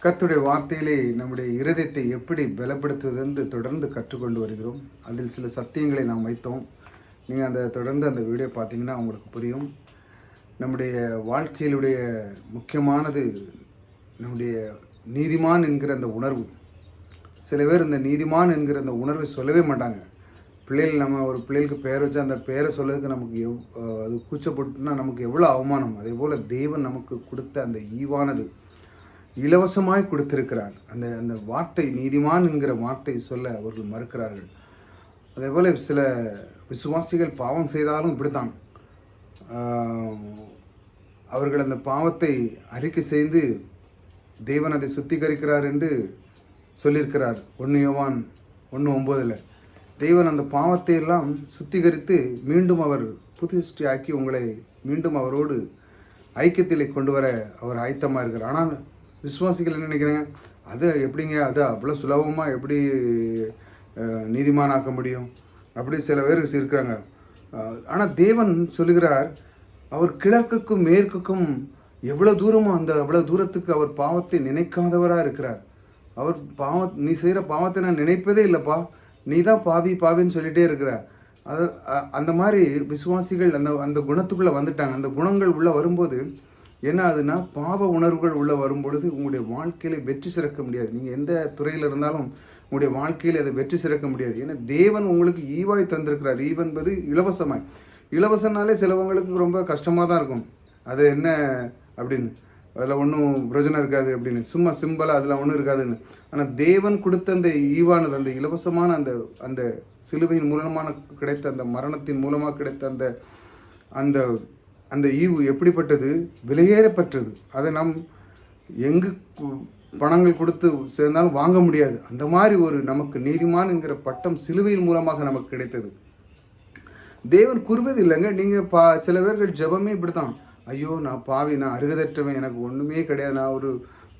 கர்த்தருடைய வார்த்தையிலே நம்முடைய இருதயத்தை எப்படி பலப்படுத்துவது என்று தொடர்ந்து கற்றுக்கொண்டு வருகிறோம். அதில் சில சத்தியங்களை நாம் வைத்தோம். நீங்கள் தொடர்ந்து அந்த வீடியோ பார்த்தீங்கன்னா உங்களுக்கு புரியும். நம்முடைய வாழ்க்கையிலுடைய முக்கியமானது நம்முடைய நீதிமான் என்கிற அந்த உணர்வு. சில பேர் இந்த நீதிமான் என்கிற அந்த உணர்வை சொல்லவே மாட்டாங்க. பிள்ளைகள் நம்ம ஒரு பிள்ளைகளுக்கு பெயர் வச்சு அந்த பெயரை சொல்றதுக்கு நமக்கு அது கூச்சப்பட்டுனா நமக்கு எவ்வளோ அவமானம். அதே போல் தேவன் நமக்கு கொடுத்த அந்த ஈவானது இலவசமாய் கொடுத்திருக்கிறார். அந்த அந்த வார்த்தை நீதிமான் என்கிற வார்த்தை சொல்ல அவர்கள் மறுக்கிறார்கள். அதே போல் சில விசுவாசிகள் பாவம் செய்தாலும் இப்படித்தான். அவர்கள் அந்த பாவத்தை அறிக்கை செய்து தேவன் அதை சுத்திகரிக்கிறார் என்று சொல்லியிருக்கிறார். 1 யோவான் 1:9 தேவன் அந்த பாவத்தை எல்லாம் சுத்திகரித்து மீண்டும் அவர் புதுஷ்டி ஆக்கி உங்களை மீண்டும் அவரோடு ஐக்கியத்திலே கொண்டு வர அவர் ஆயத்தமாக இருக்கிறார். ஆனால் விசுவாசிகள் என்ன நினைக்கிறாங்க, அது எப்படிங்க, அது அவ்வளோ சுலபமாக எப்படி நீதிமானாக்க முடியும், அப்படி சில பேர் இருக்கிறாங்க. ஆனால் தேவன் சொல்லுகிறார், அவர் கிழக்குக்கும் மேற்குக்கும் எவ்வளோ தூரமோ அந்த அவ்வளோ தூரத்துக்கு அவர் பாவத்தை நினைக்காதவராக இருக்கிறார். அவர் நீ செய்கிற பாவத்தை நான் நினைப்பதே இல்லைப்பா, நீ தான் பாவின்னு சொல்லிகிட்டே இருக்கிறார். அது அந்த மாதிரி விசுவாசிகள் அந்த அந்த குணத்துக்குள்ளே வந்துட்டாங்க. அந்த குணங்கள் உள்ளே வரும்போது என்ன ஆகுதுன்னா, பாவ உணர்வுகள் உள்ளே வரும்பொழுது உங்களுடைய வாழ்க்கையில் வெற்றி சிறக்க முடியாது. நீங்கள் எந்த துறையில் இருந்தாலும் உங்களுடைய வாழ்க்கையில் அதை வெற்றி சிறக்க முடியாது. ஏன்னா தேவன் உங்களுக்கு ஈவாய் தந்திருக்கிறார். ஈவன்பது இலவசமாய். இலவசனாலே சிலவங்களுக்கு ரொம்ப கஷ்டமாக தான் இருக்கும். அது என்ன அப்படின்னு, அதில் ஒன்றும் பிரயோஜனம் இருக்காது அப்படின்னு, சும்மா சிம்பிளாக அதில் ஒன்றும் இருக்காதுன்னு. ஆனால் தேவன் கொடுத்த அந்த ஈவானது, அந்த இலவசமான அந்த அந்த சிலுவையின் மூலமாக கிடைத்த அந்த மரணத்தின் மூலமாக கிடைத்த அந்த அந்த அந்த ஈவு எப்படிப்பட்டது, விலையேறப்பட்டது. அதை நாம் எங்கு பணங்கள் கொடுத்து சேர்ந்தாலும் வாங்க முடியாது. அந்த மாதிரி ஒரு நமக்கு நீதிமான் என்கிற பட்டம் சிலுவையின் மூலமாக நமக்கு கிடைத்தது. தேவன் கூறுவது இல்லைங்க. நீங்கள் சில பேர்கள் ஜெபமே இப்படி தான், ஐயோ நான் பாவி, நான் அருகதற்றவன், எனக்கு ஒன்றுமே கிடையாது, நான் ஒரு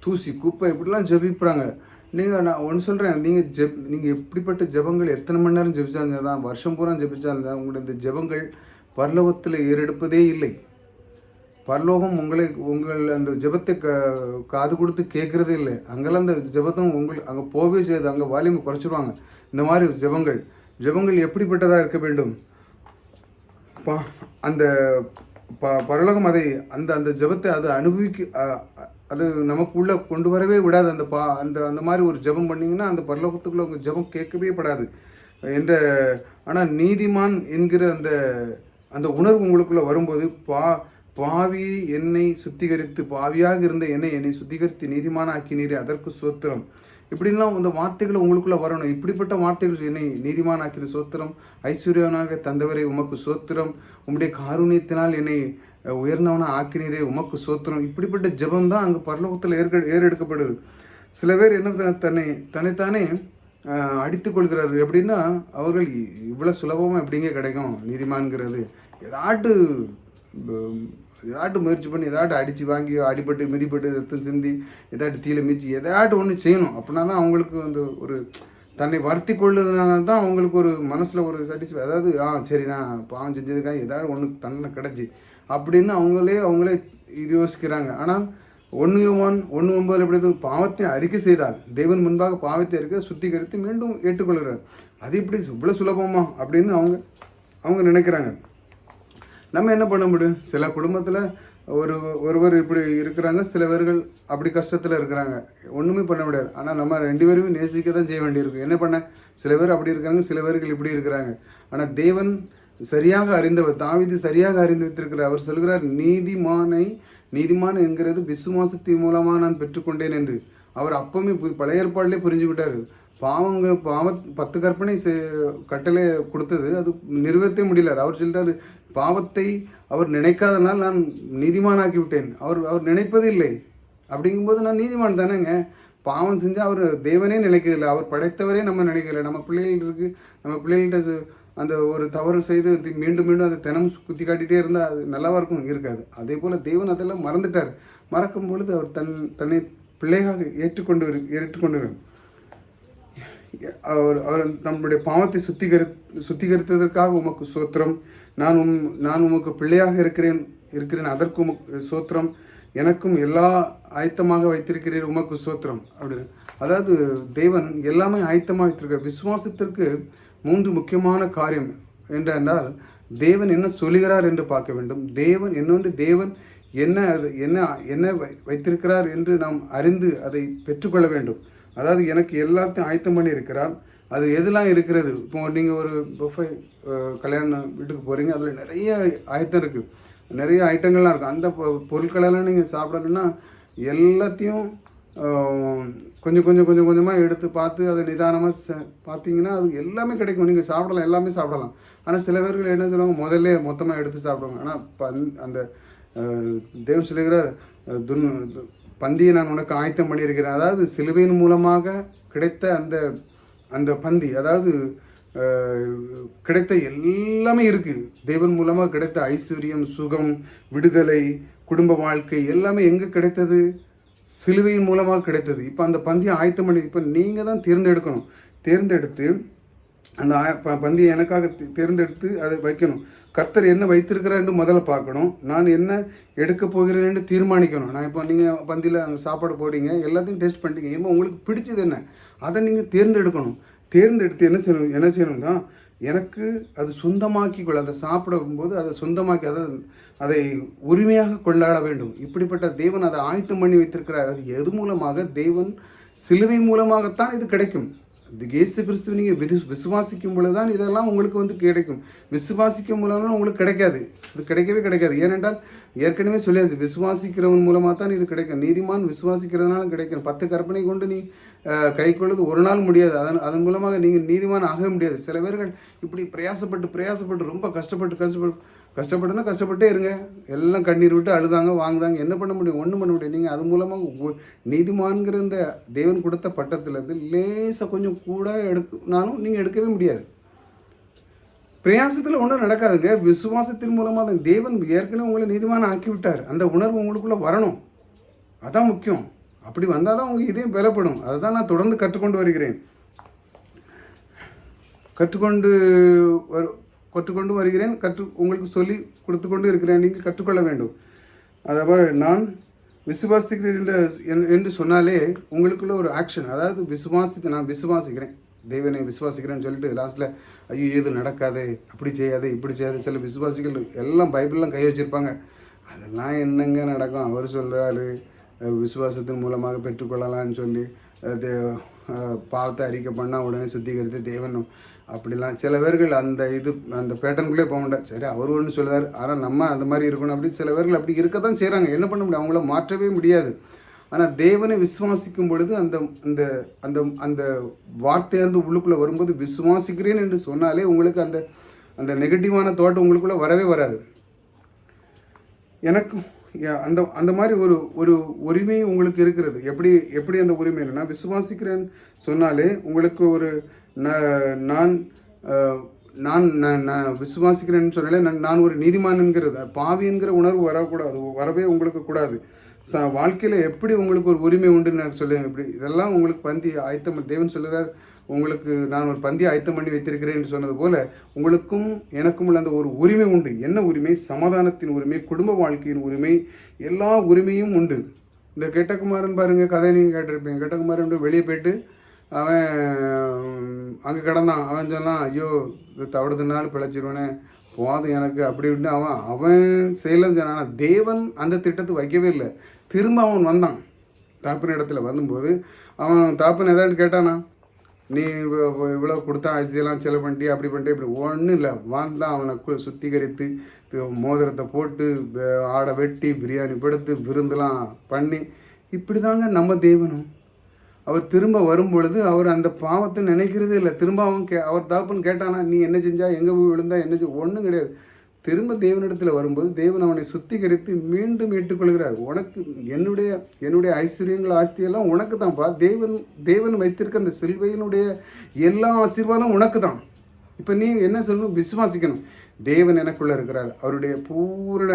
தூசி குப்பை, இப்படிலாம் ஜெபிப்புறாங்க. நான் ஒன்று சொல்கிறேன், நீங்கள் எப்படிப்பட்ட ஜெபங்கள் எத்தனை மணி நேரம் ஜெபிச்சாலும் தான், வருஷம் பூரா ஜெபிச்சாலும் தான், உங்களுடைய இந்த ஜெபங்கள் பரலோகத்தில் ஏறெடுப்பதே இல்லை. பரலோகம் உங்கள் அந்த ஜெபத்தை காது கொடுத்து கேட்குறதே இல்லை. அங்கெல்லாம் அந்த ஜெபத்தும் அங்கே போகவே செய்யுது, அங்கே வால்யூமை குறைச்சிடுவாங்க. இந்த மாதிரி ஜெபங்கள் எப்படிப்பட்டதாக இருக்க வேண்டும். அந்த பரலோகம் அதை அந்த அந்த ஜெபத்தை அது அது நமக்குள்ளே கொண்டு வரவே விடாது. அந்த மாதிரி ஒரு ஜெபம் பண்ணிங்கன்னா அந்த பரலோகத்துக்குள்ளே உங்கள் ஜெபம் கேட்கவே படாது என்ற. ஆனால் நீதிமான் என்கிற அந்த அந்த உணர்வு உங்களுக்குள்ளே வரும்போது, பாவி என்னை சுத்திகரித்து, பாவியாக இருந்த என்னை சுத்திகரித்து நீதிமான ஆக்கினீரே, அதற்கு சோத்திரம். இப்படிலாம் இந்த வார்த்தைகளை உங்களுக்குள்ளே வரணும். இப்படிப்பட்ட வார்த்தைகள், என்னை நீதிமான ஆக்கின சோத்திரம், ஐஸ்வர்யவனாக தந்தவரை உமக்கு சோத்திரம், உம்முடைய காருண்யத்தினால் என்னை உயர்ந்தவனாக ஆக்கினீரே உமக்கு சோத்திரம். இப்படிப்பட்ட ஜெபம் தான் அங்கே பரலோகத்தில் ஏறெடுக்கப்படுது. சில பேர் என்ன தன்னைத்தானே அடித்து கொள்கிறார்கள். எப்படின்னா, அவர்கள் இவ்வளோ சுலபமாக எப்படிங்க கிடைக்கும் நீதிமான்கிறது, ஏதாட்டு முயற்சி பண்ணி ஏதாட்டு அடித்து வாங்கி அடிபட்டு மிதிப்பட்டு ரத்தம் சிந்தி ஏதாட்டு தீல மிச்சு ஏதாட்டு ஒன்று செய்யணும். அப்படின்னா தான் அவங்களுக்கு அந்த ஒரு தன்னை வருத்தி கொள்ளுறதுனால தான் அவங்களுக்கு ஒரு மனசில் ஒரு சாட்டிஸ்ஃபை, அதாவது சரி நான் பாவம் செஞ்சதுக்காக ஏதாவது ஒன்று தண்டனை கிடச்சி அப்படின்னு அவங்களே இது யோசிக்கிறாங்க. ஆனால் 1 யோவான் 1:9 எப்படி பாவத்தை அறிக்கை செய்தால் தேவன் முன்பாக பாவத்தை அறிக்கை சுத்திகரித்து மீண்டும் ஏற்றுக்கொள்கிறார். அது இப்படி இவ்வளோ சுலபமா அப்படின்னு அவங்க நினைக்கிறாங்க. நம்ம என்ன பண்ண முடியும்? சில குடும்பத்தில் ஒருவர் இப்படி இருக்கிறாங்க, சில பேர்கள் அப்படி கஷ்டத்தில் இருக்கிறாங்க, ஒன்றுமே பண்ண முடியாது. ஆனால் நம்ம 2 பேருமே நேசிக்க தான் செய்ய வேண்டியிருக்கும். என்ன பண்ண, சில பேர் அப்படி இருக்காங்க, சில பேர்கள் இப்படி இருக்கிறாங்க. ஆனால் தேவன் சரியாக அறிந்தவர், தாவீது சரியாக அறிந்து வைத்திருக்கிறார். அவர் சொல்கிறார், நீதிமான் என்கிறது விசுவாசத்தின் மூலமாக நான் பெற்றுக்கொண்டேன் என்று. அவர் அப்பவுமே பழைய ஏற்பாட்டிலே புரிஞ்சுக்கிட்டார். 10 கற்பனை கட்டளை கொடுத்தது, அது நிறைவேற்றவே முடியல. அவர் சொல்கிறார், பாவத்தை அவர் நினைக்காதனால் நான் நீதிமானாக்கி விட்டேன். அவர் நினைப்பது இல்லை. அப்படிங்கும்போது நான் நீதிமான் தானேங்க. பாவம் செஞ்சால் அவர் தேவனே நினைக்கிறதில்லை, அவர் படைத்தவரே நம்ம நினைக்கல. நம்ம பிள்ளைகள் இருக்குது, நம்ம பிள்ளைகள்கிட்ட அந்த ஒரு தவறு செய்து மீண்டும் அதை தினமும் குத்தி காட்டிகிட்டே இருந்தால் அது நல்லாவாக இருக்கும், இருக்காது. அதே போல் தேவன் அதெல்லாம் மறந்துட்டார். மறக்கும் பொழுது அவர் தன்னை பிள்ளையாக ஏற்றுக்கொண்டு அவர் நம்முடைய பாவத்தை சுத்திகரித்ததற்காக உமக்கு சோத்திரம், நான் உமக்கு பிள்ளையாக இருக்கிறேன், அதற்கு உமக்கு சோத்திரம். எனக்கும் எல்லா ஆயத்தமாக வைத்திருக்கிறீர் உமக்கு ஸ்தோத்திரம் அப்படின்னு. அதாவது தேவன் எல்லாமே ஆயத்தமாக வைத்திருக்கிறார். விசுவாசத்திற்கு 3 முக்கியமான காரியம் என்றால் தேவன் என்ன சொல்லுகிறார் என்று பார்க்க வேண்டும். தேவன் என்ன என்ன வைத்திருக்கிறார் என்று நாம் அறிந்து அதை பெற்றுக்கொள்ள வேண்டும். அதாவது எனக்கு எல்லாத்தையும் ஆயத்தம் பண்ணி இருக்கிறார். அது எதெல்லாம் இருக்கிறது? இப்போ நீங்கள் ஒரு பஃபே கல்யாண வீட்டுக்கு போகிறீங்க, அதில் நிறைய ஆயத்தம் இருக்குது, நிறைய ஐட்டங்கள்லாம் இருக்குது. அந்த பொருட்களெல்லாம் நீங்கள் சாப்பிடணுன்னா எல்லாத்தையும் கொஞ்சம் கொஞ்சமாக எடுத்து பார்த்து அதை நிதானமாக பார்த்தீங்கன்னா அது எல்லாமே கிடைக்கும். நீங்கள் சாப்பிடலாம், எல்லாமே சாப்பிடலாம். ஆனால் சில பேர்கள் என்ன சொல்லுவாங்க, முதல்ல மொத்தமாக எடுத்து சாப்பிடுவாங்க. ஆனால் அந்த தேவன் சொல்லுகிறார், பந்தியை நான் உனக்கு ஆயத்தம் பண்ணியிருக்கிறேன். அதாவது சிலுவையின் மூலமாக கிடைத்த அந்த பந்தி, அதாவது கிடைத்த எல்லாமே இருக்குது. தேவன் மூலமாக கிடைத்த ஐஸ்வர்யம், சுகம், விடுதலை, குடும்ப வாழ்க்கை எல்லாமே எங்கே கிடைத்தது? சிலுவையின் மூலமாக கிடைத்தது. இப்போ அந்த பந்தியை ஆயத்தம் பண்ணி இப்போ நீங்கள் தான் தேர்ந்தெடுத்து அந்த பந்தியை எனக்காக தேர்ந்தெடுத்து அதை வைக்கணும். கர்த்தர் என்ன வைத்திருக்கிறார் என்று முதல்ல பார்க்கணும். நான் என்ன எடுக்க போகிறேன் என்று தீர்மானிக்கணும். நான் இப்போ நீங்கள் பந்தியில் அங்கே சாப்பாடு போடுறீங்க, எல்லாத்தையும் டேஸ்ட் பண்ணிட்டீங்க. இப்போ உங்களுக்கு பிடிச்சது என்ன, அதை நீங்கள் தேர்ந்தெடுக்கணும். தேர்ந்தெடுத்து என்ன செய்யணும் தான் எனக்கு அது சொந்தமாக்கிக்கொள்ள, அதை சாப்பிடும்போது அதை சொந்தமாக்கி அதை உரிமையாக கொண்டாட வேண்டும். இப்படிப்பட்ட தேவன் அதை ஆயத்தம் பண்ணி வைத்திருக்கிறார். அது எது மூலமாக? தேவன் சிலுவை மூலமாகத்தான் இது கிடைக்கும். இயேசு கிறிஸ்துவ நீங்கள் விசுவாசிக்கும் பொழுது தான் இதெல்லாம் உங்களுக்கு கிடைக்கும். விசுவாசிக்கும் மூலமாக உங்களுக்கு கிடைக்காது. இது கிடைக்காது. ஏனென்றால் ஏற்கனவே சொல்லியாச்சு, விசுவாசிக்கிறவன் மூலமாக தான் இது கிடைக்கும். நீதிமான் விசுவாசிக்கிறதுனால கிடைக்கும். 10 கற்பனை கொண்டு நீ கை கொள்வது ஒரு நாள் முடியாது. அதன் மூலமாக நீங்கள் நீதிமான் ஆக முடியாது. சில பேர்கள் இப்படி பிரயாசப்பட்டு ரொம்ப கஷ்டப்பட்டே இருங்க. எல்லாம் கண்ணீர் விட்டு அழுதாங்க, வாங்குதாங்க. என்ன பண்ண முடியும்? ஒன்றும் பண்ண முடியும். நீங்கள் அது மூலமாக நீதிமான்கிற இந்த தேவன் கொடுத்த பட்டத்திலேருந்து லேசாக கொஞ்சம் கூட எடுக்கனாலும் நீங்கள் எடுக்கவே முடியாது. பிரயாசத்தில் ஒன்றும் நடக்காதுங்க. விசுவாசத்தின் மூலமாக தான் தேவன் ஏற்கனவே உங்களை நீதிமான ஆக்கிவிட்டார். அந்த உணர்வு உங்களுக்குள்ளே வரணும். அதான் முக்கியம். அப்படி வந்தால் தான் உங்கள் இதையும் பலப்படும். அதை தான் நான் தொடர்ந்து கற்றுக்கொண்டு வருகிறேன். உங்களுக்கு சொல்லி கொடுத்து கொண்டு இருக்கிறேன். நீங்கள் கற்றுக்கொள்ள வேண்டும். அதாவது நான் விசுவாசிக்கிறேன் என்று சொன்னாலே உங்களுக்குள்ள ஒரு ஆக்ஷன். அதாவது நான் விசுவாசிக்கிறேன், தேவனை விசுவாசிக்கிறேன்னு சொல்லிட்டு லாஸ்ட்டில் ஐயோ இது நடக்காது, அப்படி செய்யாது, இப்படி செய்யாது. சில விசுவாசிகள் எல்லாம் பைபிள்லாம் கை வச்சுருப்பாங்க. அதெல்லாம் என்னங்க நடக்கும்? அவர் சொல்கிறாரு விசுவாசத்தின் மூலமாக பெற்றுக்கொள்ளலான்னு சொல்லி பாவத்தை அறிக்கை பண்ணால் உடனே சுத்திகரித்து தேவன் அப்படிலாம் சில பேர்கள் அந்த பேட்டர்னுக்குள்ளே போக மாட்டார். சரி, அவர் ஒன்று சொல்லுவார், ஆனால் நம்ம அந்த மாதிரி இருக்கணும் அப்படின்னு சில பேர்கள் அப்படி இருக்க தான் செய்கிறாங்க. என்ன பண்ண முடியும்? அவங்கள மாற்றவே முடியாது. ஆனால் தேவனை விசுவாசிக்கும் பொழுது அந்த அந்த அந்த அந்த வார்த்தையானது உள்ளுக்குள்ளே வரும்போது விசுவாசிக்கிறேன் என்று சொன்னாலே உங்களுக்கு அந்த அந்த நெகட்டிவான தோட்டம் உங்களுக்குள்ளே வரவே வராது. எனக்கு அந்த மாதிரி ஒரு உரிமை உங்களுக்கு இருக்கிறது. எப்படி அந்த உரிமை என்னன்னா, விசுவாசிக்கிறேன்னு சொன்னாலே உங்களுக்கு ஒரு நான் விசுவாசிக்கிறேன்னு சொன்னாலே நான் ஒரு நீதிமான் என்கிறது, பாவி என்கிற உணர்வு வரவே உங்களுக்கு கூடாது. வாழ்க்கையில் எப்படி உங்களுக்கு ஒரு உரிமை உண்டுன்னு நான் சொல்லுவேன். இப்படி இதெல்லாம் உங்களுக்கு பந்தி ஆயத்தம் தேவன் சொல்லுறார். உங்களுக்கு நான் ஒரு பந்தியை ஆயத்தம் பண்ணி வைத்திருக்கிறேன் என்று சொன்னது போல உங்களுக்கும் எனக்கும் உள்ள அந்த ஒரு உரிமை உண்டு. என்ன உரிமை? சமாதானத்தின் உரிமை, குடும்ப வாழ்க்கையின் உரிமை, எல்லா உரிமையும் உண்டு. இந்த கெட்டகுமாரன் பாருங்கள், கதை நீங்கள் கேட்டிருப்பீங்க. கெட்டகுமாரன் வெளியே போயிட்டு அவன் அங்கே கிடந்தான். அவன் சொன்னான், ஐயோ இது தவிடுதுனாலும் பிழைச்சிருவனே, போதும் எனக்கு அப்படி இப்படின்னு அவன் செய்யலன்னு சொன்னான். தேவன் அந்த திட்டத்தை வைக்கவே இல்லை. திரும்ப அவன் வந்தான். தாப்பின இடத்துல வரும்போது அவன் தாப்பின எதான்னு கேட்டானா, நீ இவ்வளோ கொடுத்தா ஆசிரியெல்லாம் செலவு பண்ணிட்டு அப்படி பண்ணிட்டு இப்படி ஒன்றும் இல்லை. வந்தான், அவனை சுத்திகரித்து மோதிரத்தை போட்டு ஆடை வெட்டி பிரியாணி படுத்து விருந்தெல்லாம் பண்ணி இப்படி தாங்க நம்ம தேவனும். அவர் திரும்ப வரும்பொழுது அவர் அந்த பாவத்தை நினைக்கிறதே இல்லை. திரும்ப அவர் தகப்பன் கேட்டானா, நீ என்ன செஞ்சா, எங்கே போய் விழுந்தா, என்ன ஒன்றும் கிடையாது. திரும்ப தேவனிடத்தில் வரும்போது தேவன் அவனை சுத்திகரித்து மீண்டும் ஏற்றுக்கொள்கிறார். உனக்கு என்னுடைய ஐஸ்வர்யங்கள் ஆஸ்தியெல்லாம் உனக்கு தான்ப்பா. தேவன் வைத்திருக்க அந்த சிலுவையினுடைய எல்லா ஆசீர்வாதம் உனக்கு தான். இப்போ நீ என்ன சொல்லணும்? விசுவாசிக்கணும். தேவன் எனக்குள்ளே இருக்கிறார். அவருடைய பூரண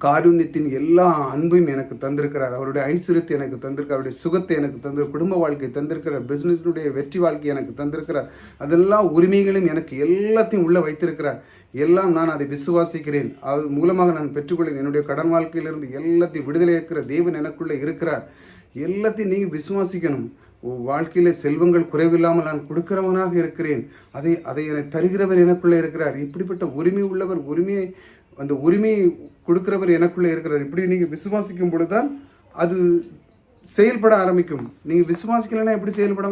காருண்யத்தின் எல்லா அன்பையும் எனக்கு தந்திருக்கிறார். அவருடைய ஐஸ்வர்யத்தை எனக்கு தந்திருக்கிறார். அவருடைய சுகத்தை எனக்கு தந்திருக்கிறார். குடும்ப வாழ்க்கை தந்திருக்கிறார். பிஸ்னஸினுடைய வெற்றி வாழ்க்கை எனக்கு தந்திருக்கிறார். அதெல்லாம் உரிமைகளையும் எனக்கு எல்லாத்தையும் உள்ளே வைத்திருக்கிறார். எல்லாம் நான் அதை விசுவாசிக்கிறேன், அது மூலமாக நான் பெற்றுக்கொள்ளேன், என்னுடைய கடன் வாழ்க்கையிலிருந்து எல்லாத்தையும் விடுதலை இருக்கிற தேவன் எனக்குள்ளே இருக்கிறார், எல்லாத்தையும் நீங்கள் விசுவாசிக்கணும். வாழ்க்கையிலே செல்வங்கள் குறைவில்லாமல் நான் கொடுக்கிறவனாக இருக்கிறேன், அதை அதை என்னை தருகிறவர் எனக்குள்ளே இருக்கிறார், இப்படிப்பட்ட உரிமை உள்ளவர், அந்த உரிமையை கொடுக்கிறவர் எனக்குள்ளே இருக்கிறார். இப்படி நீங்கள் விசுவாசிக்கும் பொழுதுதான் அது செயல்பட ஆரம்பிக்கும். நீங்கள் விசுவாசிக்கலைன்னா எப்படி செயல்பட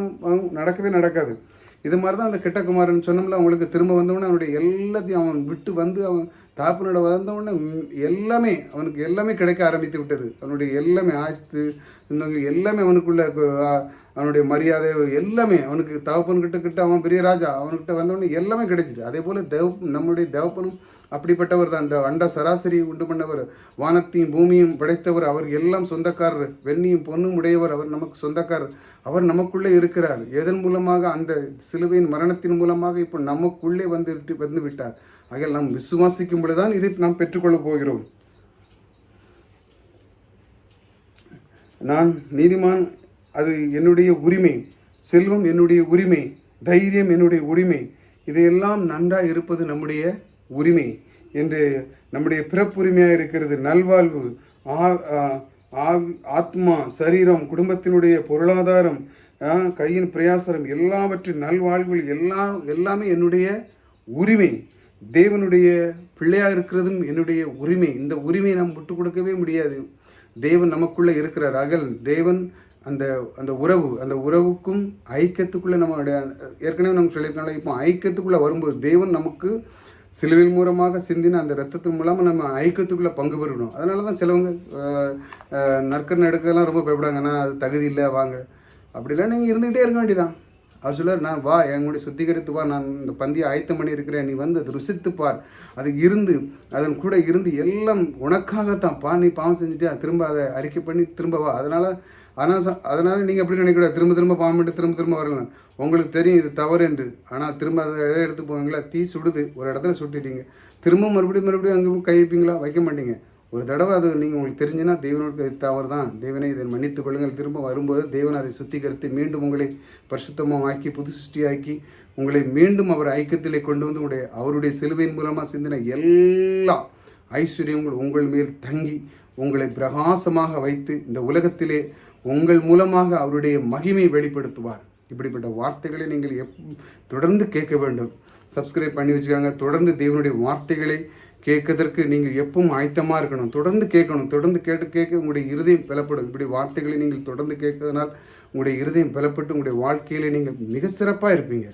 நடக்கவே நடக்காது. இது மாதிரி தான் அந்த கெட்ட குமாரன் சொன்னோம்ல, அவங்களுக்கு திரும்ப வந்தவொடனே அவனுடைய எல்லாத்தையும் அவன் விட்டு வந்து அவன் தாப்பனோட வந்தவுடனே எல்லாமே அவனுக்கு எல்லாமே கிடைக்க ஆரம்பித்து விட்டது. அவனுடைய எல்லாமே ஆஸ்து எல்லாமே அவனுக்குள்ள அவனுடைய மரியாதை எல்லாமே அவனுக்கு தகப்பன்கிட்ட அவன் பெரிய ராஜா, அவன்கிட்ட வந்தவொடனே எல்லாமே கிடைச்சிது. அதே போல் நம்முடைய தகப்பனும் அப்படிப்பட்டவர் தான். அந்த அண்ட சராசரி உண்டு பண்ணவர், வானத்தையும் பூமியும் படைத்தவர், அவர் எல்லாம் சொந்தக்காரர், வெண்ணியும் பொண்ணும் உடையவர், அவர் நமக்கு சொந்தக்காரர், அவர் நமக்குள்ளே இருக்கிறார். எதன் மூலமாக? அந்த சிலுவையின் மரணத்தின் மூலமாக இப்போ நமக்குள்ளே வந்து விட்டார். ஆகையால் நாம் விசுவாசிக்கும் பொழுதுதான் இதை நாம் பெற்றுக்கொள்ள போகிறோம். நான் நீதிமான், அது என்னுடைய உரிமை, செல்வம் என்னுடைய உரிமை, தைரியம் என்னுடைய உரிமை, இதையெல்லாம் நன்றாக இருப்பது நம்முடைய உரிமை என்று நம்முடைய பிறப்புரிமையாக இருக்கிறது. நல்வாழ்வு, ஆத்மா, சரீரம், குடும்பத்தினுடைய பொருளாதாரம், கையின் பிரயாசரம், எல்லாவற்றின் நல்வாழ்வில் எல்லாமே என்னுடைய உரிமை. தேவனுடைய பிள்ளையாக இருக்கிறதும் என்னுடைய உரிமை. இந்த உரிமையை நாம் விட்டு கொடுக்கவே முடியாது. தேவன் நமக்குள்ளே இருக்கிறார். தேவன் அந்த உறவுக்கும் ஐக்கியத்துக்குள்ளே நம்மளுடைய ஏற்கனவே நம்ம சொல்லியிருக்கோம். இப்போ ஐக்கியத்துக்குள்ளே வரும்போது தேவன் நமக்கு சிலுவையின் மூலமாக சிந்தின அந்த ரத்தத்தின் மூலமாக நம்ம ஐக்கியத்துக்குள்ளே பங்கு பெறணும். அதனால தான் சிலவங்க நற்கர் நடக்கலாம் ரொம்ப பயப்படுவாங்கன்னா அது தகுதி இல்லை வாங்க, அப்படிலாம் நீங்கள் இருந்துகிட்டே இருக்க வேண்டியதான். அவர் சொல்லுவார், நான் வா, எங்களுடைய சுத்திகரித்து வா, நான் இந்த பந்தியை ஆயத்தம் பண்ணியிருக்கிறேன், நீ வந்து அதை ருசித்துப்பார், அது இருந்து அதன் கூட இருந்து எல்லாம் உனக்காகத்தான் பா, நீ பாவம் செஞ்சுட்டு திரும்ப அதை அறிக்கை பண்ணி திரும்ப வா. அதனால் நீங்கள் எப்படி நினைக்கூடாது, திரும்ப பாவம் பண்ணிட்டு திரும்ப வரலாம். உங்களுக்கு தெரியும் இது தவறு என்று, ஆனால் திரும்ப அதை எடுத்து போவீங்களா? தீ சுடுது, ஒரு இடத்துல சுட்டுட்டீங்க, திரும்ப மறுபடியும் அங்கே கை வைப்பீங்களா? வைக்க மாட்டீங்க. ஒரு தடவை அது நீங்கள் உங்களுக்கு தெரிஞ்சுன்னா தேவனுக்கு தவறு தான், தேவனை இதை மன்னித்துக் கொள்ளுங்கள். திரும்ப வரும்போது தேவன் அதை சுத்திகரித்து மீண்டும் உங்களை பரிசுத்தமாக ஆக்கி புது சிருஷ்டியாக்கி உங்களை மீண்டும் அவர் ஐக்கியத்திலே கொண்டு வந்து அவருடைய சிலுவையின் மூலமாக சிந்தின எல்லா ஐஸ்வர்யங்கள் உங்கள் மேல் தங்கி உங்களை பிரகாசமாக வைத்து இந்த உலகத்திலே உங்கள் மூலமாக அவருடைய மகிமை வெளிப்படுத்துவார். இப்படிப்பட்ட வார்த்தைகளை நீங்கள் தொடர்ந்து கேட்க வேண்டும். சப்ஸ்கிரைப் பண்ணி வச்சுக்காங்க. தொடர்ந்து தேவனுடைய வார்த்தைகளை கேட்கறதற்கு நீங்கள் எப்பவும் ஆயத்தமாக இருக்கணும். தொடர்ந்து கேட்கணும். தொடர்ந்து கேட்க உங்களுடைய இருதயம் பலப்படும். இப்படி வார்த்தைகளை நீங்கள் தொடர்ந்து கேட்கறதுனால் உங்களுடைய இருதயம் பலப்பட்டு உங்களுடைய வாழ்க்கையில் நீங்கள் மிக சிறப்பாக இருப்பீங்க.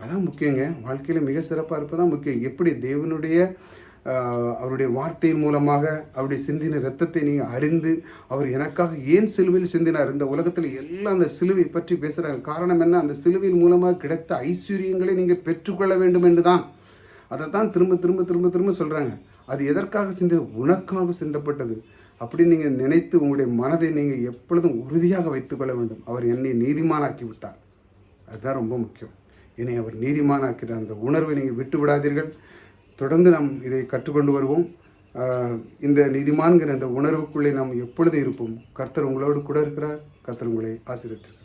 அதான் முக்கியங்க. வாழ்க்கையில் மிக சிறப்பாக இருப்பதான் முக்கியம். எப்படி தேவனுடைய அவருடைய வார்த்தையின் மூலமாக அவருடைய சிந்தின இரத்தத்தை நீங்கள் அறிந்து அவர் எனக்காக ஏன் சிலுவையில் சிந்தினார். இந்த உலகத்தில் எல்லாம் அந்த சிலுவை பற்றி பேசுகிறாங்க. காரணம் என்ன? அந்த சிலுவையின் மூலமாக கிடைத்த ஐஸ்வர்யங்களை நீங்கள் பெற்றுக்கொள்ள வேண்டும் என்று தான். அதை தான் திரும்ப சொல்கிறாங்க. அது எதற்காக சிந்தது? உனக்காக சிந்தப்பட்டது. அப்படி நீங்கள் நினைத்து உங்களுடைய மனதை நீங்கள் எப்பொழுதும் உறுதியாக வைத்துக்கொள்ள வேண்டும். அவர் என்னை நீதிமானாக்கி விட்டார். அதுதான் ரொம்ப முக்கியம். என்னை அவர் நீதிமானாக்கிறார். அந்த உணர்வை நீங்கள் விட்டு விடாதீர்கள். தொடர்ந்து நாம் இதை கற்றுக்கொண்டு வருவோம். இந்த நீதிமான்கிற அந்த உணர்வுக்குள்ளே நாம் எப்பொழுதும் இருப்போம். கர்த்தர் உங்களோடு கூட இருக்கிறார். கர்த்தர் உங்களை ஆசீர்வதிப்பார்.